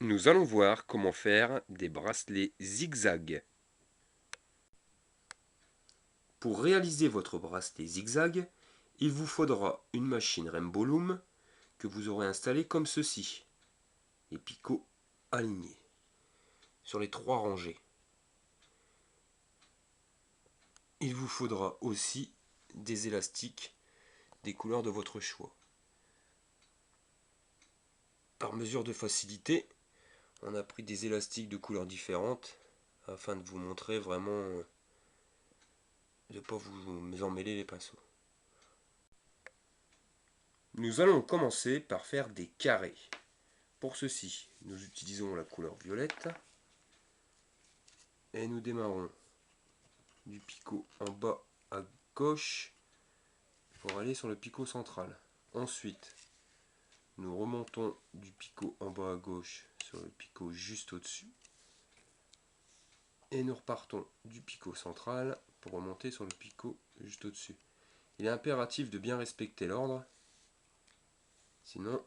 Nous allons voir comment faire des bracelets zigzag. Pour réaliser votre bracelet zigzag, il vous faudra une machine Rainbow Loom que vous aurez installée comme ceci. Les picots alignés sur les 3 rangées. Il vous faudra aussi des élastiques des couleurs de votre choix. Par mesure de facilité, on a pris des élastiques de couleurs différentes afin de vous montrer vraiment de ne pas vous emmêler les pinceaux. Nous allons commencer par faire des carrés. Pour ceci, nous utilisons la couleur violette et nous démarrons du picot en bas à gauche pour aller sur le picot central. Ensuite, nous remontons du picot en bas à gauche sur le picot juste au-dessus et nous repartons du picot central pour remonter sur le picot juste au-dessus. Il est impératif de bien respecter l'ordre, sinon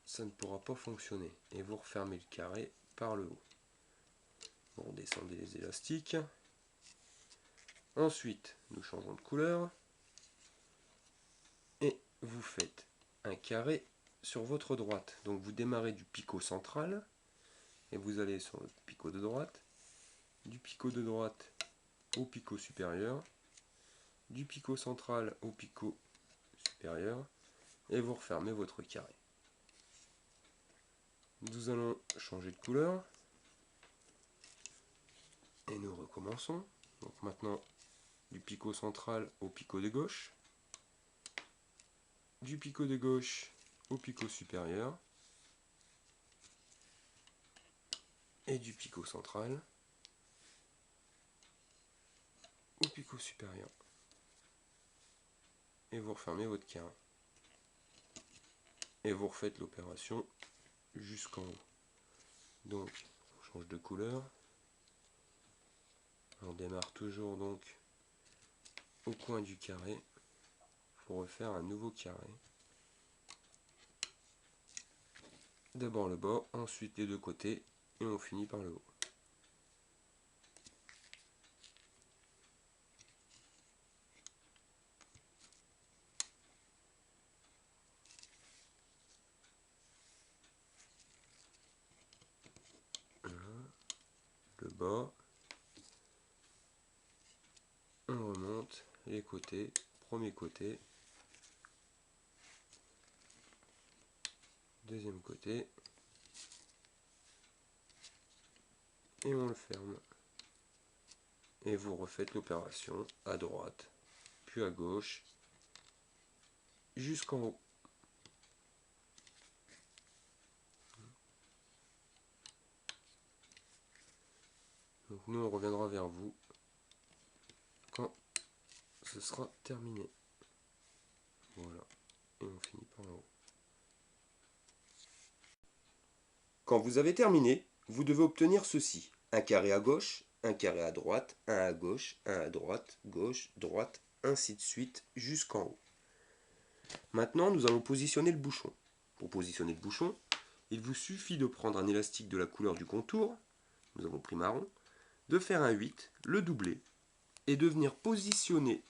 ça ne pourra pas fonctionner. Et vous refermez le carré par le haut. Bon, descendez les élastiques. Ensuite, nous changeons de couleur. Et vous faites un carré sur votre droite. Donc vous démarrez du picot central. Et vous allez sur le picot de droite. Du picot de droite au picot supérieur. Du picot central au picot supérieur. Et vous refermez votre carré. Nous allons changer de couleur. Et nous recommençons. Donc maintenant, du picot central au picot de gauche. Du picot de gauche au picot supérieur. Et du picot central au picot supérieur. Et vous refermez votre carré. Et vous refaites l'opération jusqu'en haut. Donc, on change de couleur. On démarre toujours donc au coin du carré pour refaire un nouveau carré. D'abord le bas, ensuite les deux côtés, et on finit par le haut. Le bas, on remonte les côtés, premier côté, deuxième côté, et on le ferme. Et vous refaites l'opération à droite, puis à gauche, jusqu'en haut. Donc nous on reviendra vers vous quand ce sera terminé. Voilà, et on finit par en haut. Quand vous avez terminé, vous devez obtenir ceci. Un carré à gauche, un carré à droite, un à gauche, un à droite, gauche, droite, ainsi de suite jusqu'en haut. Maintenant, nous allons positionner le bouchon. Pour positionner le bouchon, il vous suffit de prendre un élastique de la couleur du contour, nous avons pris marron, de faire un 8, le doubler, et de venir positionner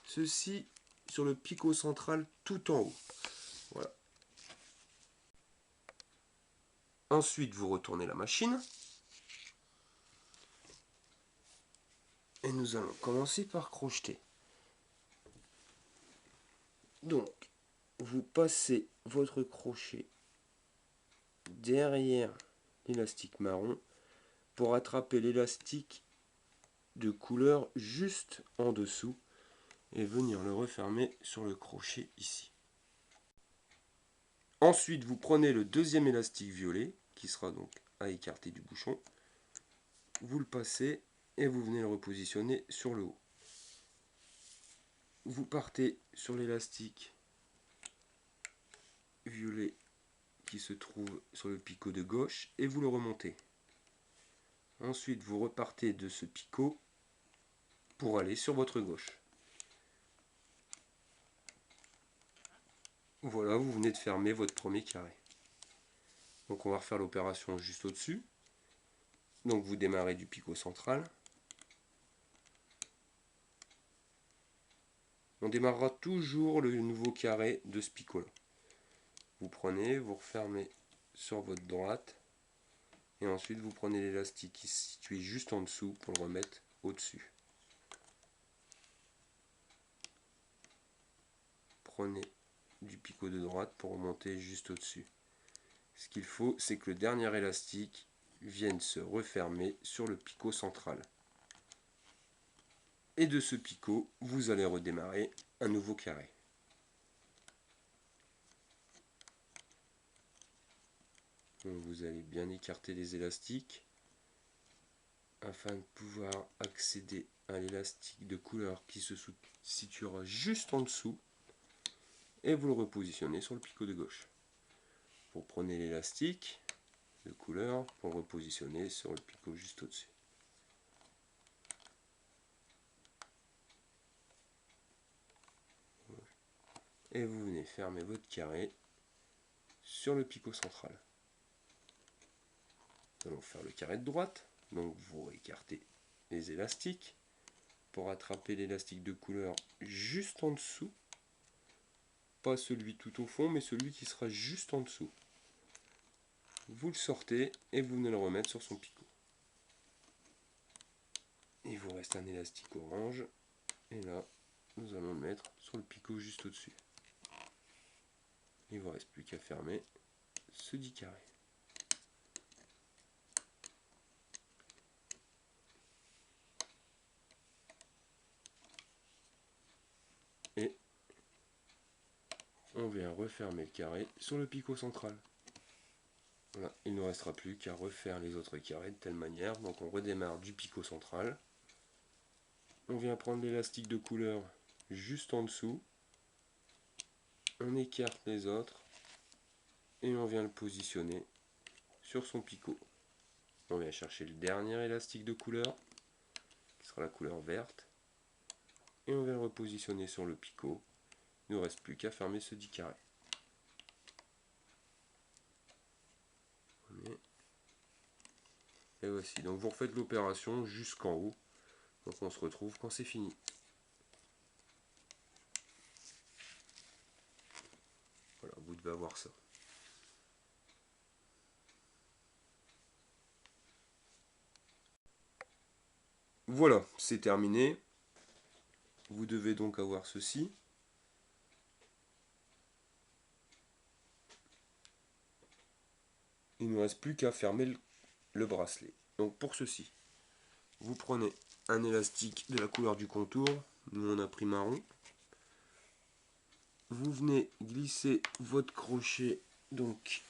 ceci sur le picot central tout en haut. Voilà. Ensuite, vous retournez la machine. Et nous allons commencer par crocheter. Donc, vous passez votre crochet derrière l'élastique marron pour attraper l'élastique de couleur juste en dessous et venir le refermer sur le crochet ici. Ensuite, vous prenez le deuxième élastique violet qui sera donc à écarter du bouchon. Vous le passez et vous venez le repositionner sur le haut. Vous partez sur l'élastique violet qui se trouve sur le picot de gauche et vous le remontez. Ensuite, vous repartez de ce picot pour aller sur votre gauche. Voilà, vous venez de fermer votre premier carré. Donc on va refaire l'opération juste au-dessus. Donc vous démarrez du picot central. On démarrera toujours le nouveau carré de ce picot-là. Vous prenez, vous refermez sur votre droite. Et ensuite vous prenez l'élastique qui se situe juste en dessous pour le remettre au-dessus. Prenez du picot de droite pour remonter juste au-dessus. Ce qu'il faut, c'est que le dernier élastique vienne se refermer sur le picot central. Et de ce picot, vous allez redémarrer un nouveau carré. Donc vous allez bien écarter les élastiques afin de pouvoir accéder à l'élastique de couleur qui se situera juste en dessous et vous le repositionnez sur le picot de gauche. Vous prenez l'élastique de couleur pour le repositionner sur le picot juste au-dessus. Et vous venez fermer votre carré sur le picot central. Nous allons faire le carré de droite, donc vous écartez les élastiques pour attraper l'élastique de couleur juste en dessous, pas celui tout au fond, mais celui qui sera juste en dessous. Vous le sortez et vous venez le remettre sur son picot. Il vous reste un élastique orange, et là, nous allons le mettre sur le picot juste au-dessus. Il ne vous reste plus qu'à fermer ce dit carré. Et on vient refermer le carré sur le picot central. Voilà, il ne nous restera plus qu'à refaire les autres carrés de telle manière. Donc on redémarre du picot central. On vient prendre l'élastique de couleur juste en dessous. On écarte les autres et on vient le positionner sur son picot. On vient chercher le dernier élastique de couleur, qui sera la couleur verte, et on vient le repositionner sur le picot. Il ne nous reste plus qu'à fermer ce dit carré. Et voici, donc vous refaites l'opération jusqu'en haut. Donc on se retrouve quand c'est fini. Voilà, vous devez avoir ça. Voilà, c'est terminé. Vous devez donc avoir ceci. Il ne nous reste plus qu'à fermer le bracelet. Donc pour ceci, vous prenez un élastique de la couleur du contour. Nous on a pris marron. Vous venez glisser votre crochet donc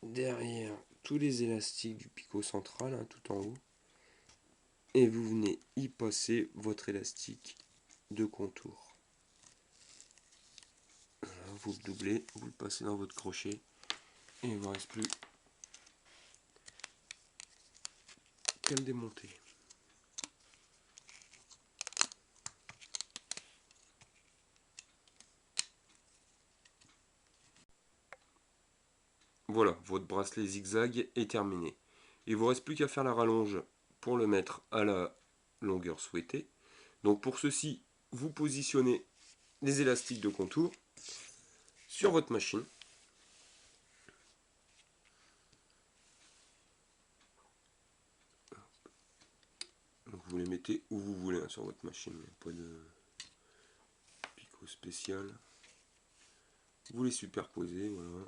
derrière tous les élastiques du picot central, hein, tout en haut. Et vous venez y passer votre élastique de contour. Voilà, vous le doublez, vous le passez dans votre crochet et il ne vous reste plus qu'à le démonter. Voilà, votre bracelet zigzag est terminé. Il ne vous reste plus qu'à faire la rallonge pour le mettre à la longueur souhaitée. Donc pour ceci, vous positionnez les élastiques de contour sur votre machine. Donc vous les mettez où vous voulez, hein, sur votre machine, il n'y a pas de picot spécial. Vous les superposez, voilà.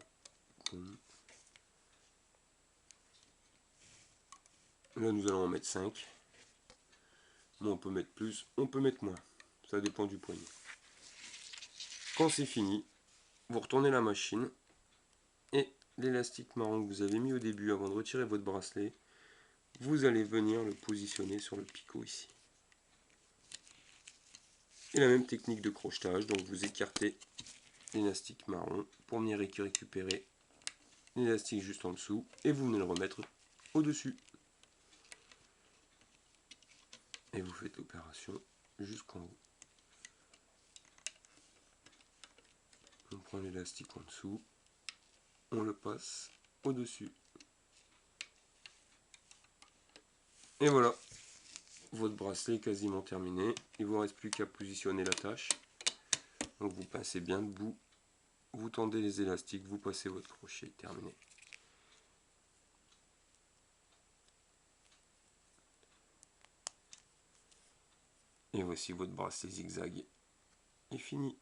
Là nous allons en mettre 5. On peut mettre plus, on peut mettre moins. Ça dépend du poignet. Quand c'est fini, vous retournez la machine et l'élastique marron que vous avez mis au début avant de retirer votre bracelet, vous allez venir le positionner sur le picot ici. Et la même technique de crochetage, donc vous écartez l'élastique marron pour venir récupérer l'élastique juste en dessous et vous venez le remettre au-dessus. Et vous faites l'opération jusqu'en haut. On prend l'élastique en dessous, on le passe au-dessus. Et voilà, votre bracelet est quasiment terminé. Il ne vous reste plus qu'à positionner l'attache. Donc vous pincez bien debout, vous tendez les élastiques, vous passez votre crochet, terminé. Et voici votre bracelet zigzag est fini.